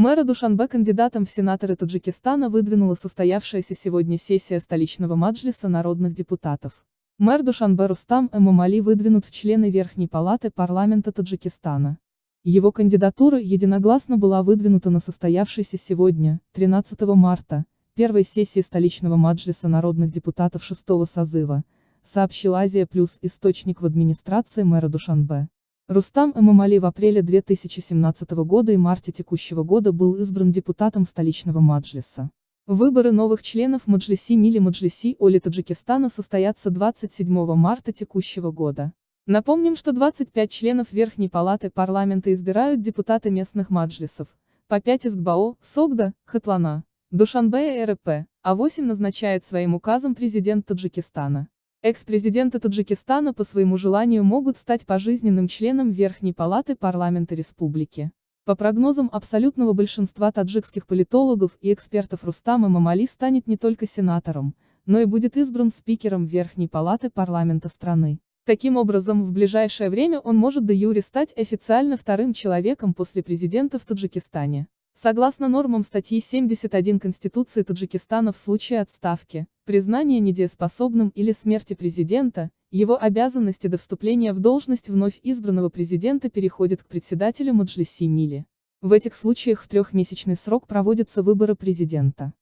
Мэра Душанбе кандидатом в сенаторы Таджикистана выдвинула состоявшаяся сегодня сессия столичного маджлиса народных депутатов. Мэр Душанбе Рустам Эмомали выдвинут в члены Верхней палаты парламента Таджикистана. Его кандидатура единогласно была выдвинута на состоявшейся сегодня, 13 марта, первой сессии столичного маджлиса народных депутатов 6-го созыва, сообщил Азия Плюс источник в администрации мэра Душанбе. Рустам Эмомали в апреле 2017 года и марте текущего года был избран депутатом столичного маджлиса. Выборы новых членов Маджлиси Милли Маджлиси Оли Таджикистана состоятся 27 марта текущего года. Напомним, что 25 членов Верхней палаты парламента избирают депутаты местных маджлисов, по 5 из ГБАО, Согда, Хатлана, Душанбе и РП, а 8 назначает своим указом президент Таджикистана. Экс-президенты Таджикистана по своему желанию могут стать пожизненным членом Верхней палаты парламента республики. По прогнозам абсолютного большинства таджикских политологов и экспертов, Рустам Эмомали станет не только сенатором, но и будет избран спикером Верхней палаты парламента страны. Таким образом, в ближайшее время он может де юре стать официально вторым человеком после президента в Таджикистане. Согласно нормам статьи 71 Конституции Таджикистана, в случае отставки, признания недееспособным или смерти президента, его обязанности до вступления в должность вновь избранного президента переходят к председателю Маджлиси Милли. В этих случаях в трехмесячный срок проводятся выборы президента.